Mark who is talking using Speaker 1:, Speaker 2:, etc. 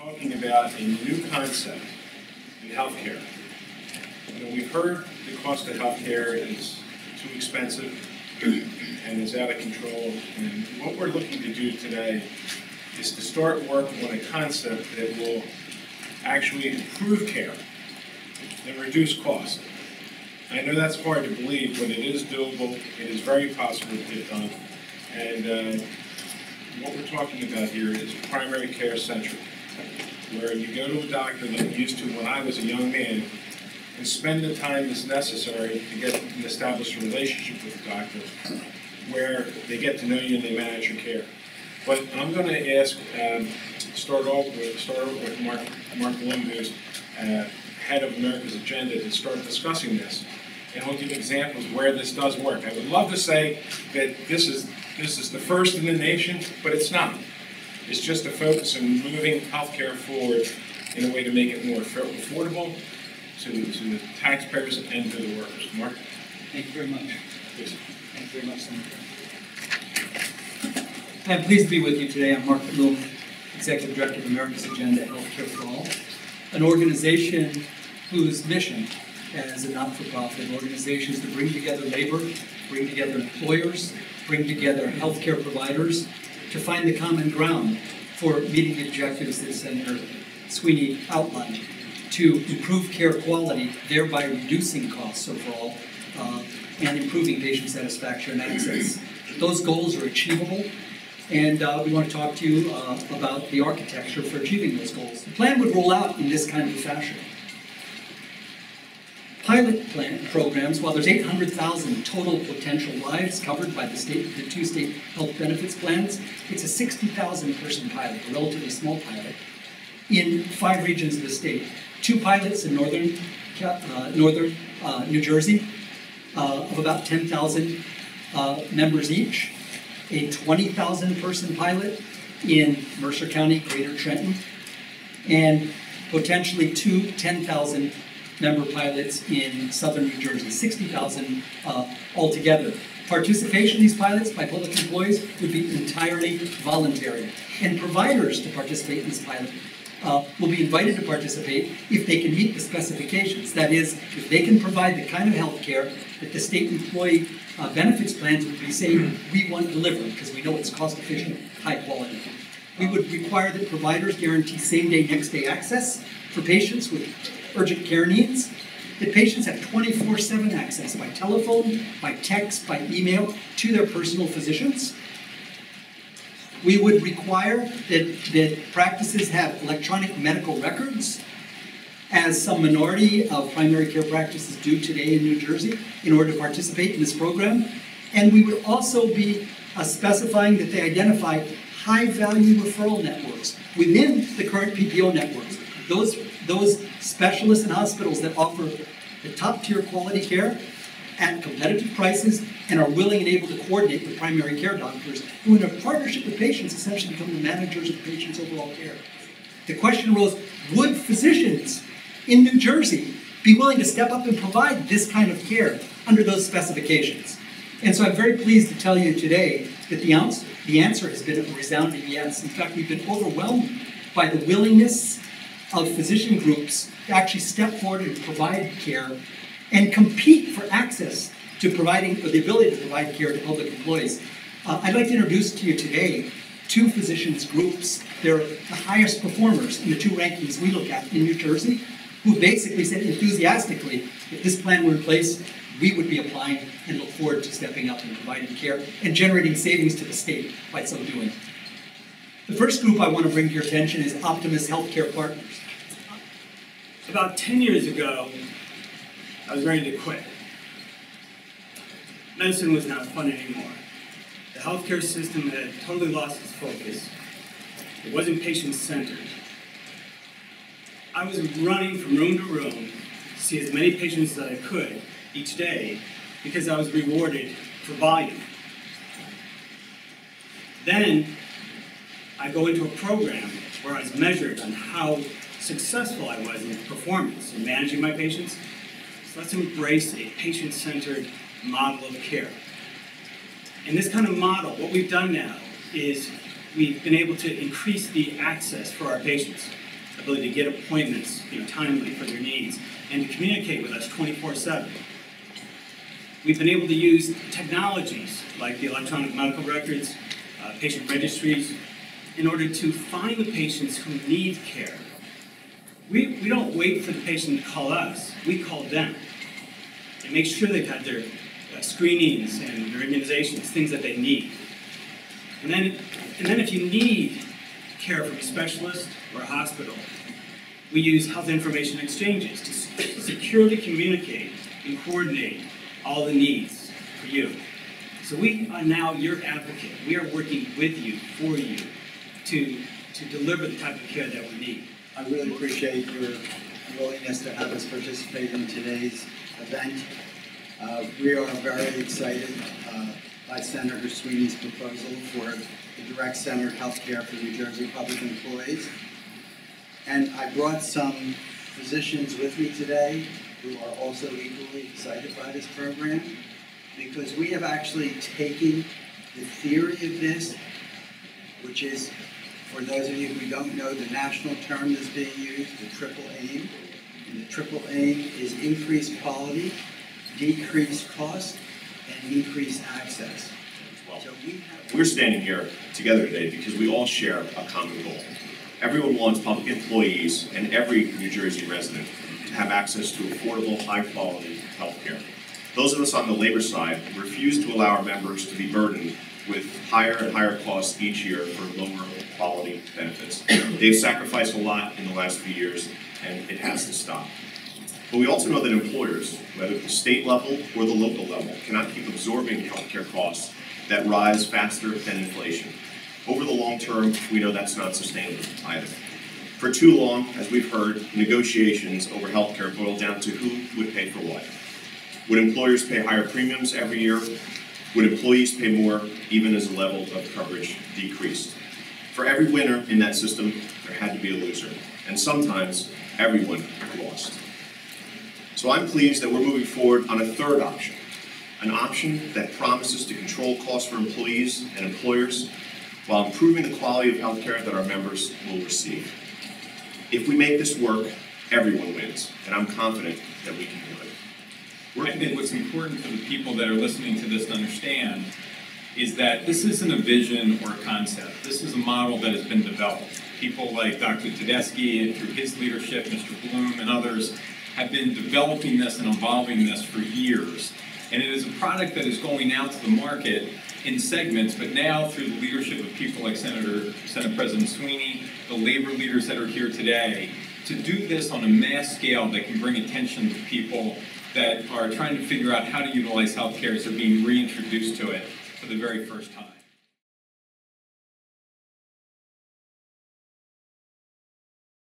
Speaker 1: talking about a new concept in healthcare. We've heard the cost of healthcare is too expensive and is out of control. And what we're looking to do today is to start working on a concept that will actually improve care and reduce cost. I know that's hard to believe, but it is doable. It is very possible to get done. And what we're talking about here is primary care centric, where you go to a doctor that you used to when I was a young man and spend the time that's necessary to get and establish a relationship with the doctor where they get to know you and they manage your care. But I'm going to ask, start off with Mark Bloom, who's head of America's Agenda, to start discussing this. And I'll give examples where this does work. I would love to say that this is the first in the nation, but it's not. It's just a focus on moving healthcare forward in a way to make it more affordable to the taxpayers and to the workers. Mark?
Speaker 2: Thank you very much.
Speaker 1: Please.
Speaker 2: Thank you very much, Senator. I'm pleased to be with you today. I'm Mark Bloom, Executive Director of America's Agenda, Healthcare for All, an organization whose mission as a not-for-profit organization is to bring together labor, bring together employers, bring together healthcare providers to find the common ground for meeting the objectives that Senator Sweeney outlined, to improve care quality, thereby reducing costs overall, and improving patient satisfaction and access. Those goals are achievable, and we want to talk to you about the architecture for achieving those goals. The plan would roll out in this kind of fashion. Pilot plan programs, while there's 800,000 total potential lives covered by the two state health benefits plans, it's a 60,000 person pilot, a relatively small pilot, in 5 regions of the state. 2 pilots in northern New Jersey of about 10,000 members each, a 20,000 person pilot in Mercer County, Greater Trenton, and potentially 2 10,000 member pilots in southern New Jersey, 60,000 altogether. Participation in these pilots by public employees would be entirely voluntary. And providers to participate in this pilot will be invited to participate if they can meet the specifications. That is, if they can provide the kind of health care that the state employee benefits plans would be saying, we want to deliver because we know it's cost efficient, high quality. We would require that providers guarantee same-day, next-day access for patients with urgent care needs, that patients have 24/7 access by telephone, by text, by email to their personal physicians. We would require that practices have electronic medical records, as some minority of primary care practices do today in New Jersey, in order to participate in this program. And we would also be specifying that they identify high-value referral networks within the current PPO networks. Those specialists and hospitals that offer the top-tier quality care at competitive prices and are willing and able to coordinate with primary care doctors who, in a partnership with patients, essentially become the managers of the patient's overall care. The question arose, would physicians in New Jersey be willing to step up and provide this kind of care under those specifications? And so I'm very pleased to tell you today that the answer has been a resounding yes. In fact, we've been overwhelmed by the willingness of physician groups to actually step forward and provide care and compete for access to providing, or the ability to provide care to public employees. I'd like to introduce to you today 2 physicians groups. They're the highest performers in the 2 rankings we look at in New Jersey, who basically said enthusiastically, if this plan were in place, we would be applying and look forward to stepping up and providing care and generating savings to the state by so doing. The first group I want to bring to your attention is Optimus Healthcare Partners.
Speaker 3: About 10 years ago, I was ready to quit. Medicine was not fun anymore. The healthcare system had totally lost its focus. It wasn't patient-centered. I was running from room to room to see as many patients as I could each day because I was rewarded for volume. Then I go into a program where I was measured on how successful I was in performance in managing my patients. So let's embrace a patient-centered model of care. In this kind of model, what we've done now is we've been able to increase the access for our patients. ability to get appointments, timely for their needs, and to communicate with us 24/7. We've been able to use technologies like the electronic medical records, patient registries, in order to find the patients who need care. We don't wait for the patient to call us, we call them and make sure they've had their screenings and their immunizations, things that they need. And then if you need care from a specialist or a hospital, we use health information exchanges to securely communicate and coordinate all the needs for you. So we are now your advocate. We are working with you, for you, to deliver the type of care that we need.
Speaker 4: I really appreciate your willingness to have us participate in today's event. We are very excited by Senator Sweeney's proposal for the direct center health care for New Jersey public employees. And I brought some physicians with me today who are also equally excited by this program, because we have actually taken the theory of this, which is, for those of you who don't know, the national term that's being used, the triple aim. And the triple aim is increased quality, decreased cost, and increased access. So
Speaker 5: we're standing here together today because we all share a common goal. Everyone wants public employees and every New Jersey resident to have access to affordable, high-quality health care. Those of us on the labor side refuse to allow our members to be burdened with higher and higher costs each year for lower quality benefits. They've sacrificed a lot in the last few years, and it has to stop. But we also know that employers, whether at the state level or the local level, cannot keep absorbing healthcare costs that rise faster than inflation. Over the long term, we know that's not sustainable either. For too long, as we've heard, negotiations over healthcare boil down to who would pay for what. Would employers pay higher premiums every year? Would employees pay more, even as the level of coverage decreased? For every winner in that system, there had to be a loser. And sometimes, everyone lost. So I'm pleased that we're moving forward on a third option, an option that promises to control costs for employees and employers while improving the quality of healthcare that our members will receive. If we make this work, everyone wins, and I'm confident that we can do it.
Speaker 6: I think what's important for the people that are listening to this to understand is that this isn't a vision or a concept. This is a model that has been developed. People like Dr. Tedeschi, and through his leadership, Mr. Bloom and others, have been developing this and evolving this for years. And it is a product that is going out to the market in segments, but now through the leadership of people like Senate President Sweeney, the labor leaders that are here today, to do this on a mass scale that can bring attention to people that are trying to figure out how to utilize healthcare as they're being reintroduced to it for the very first time.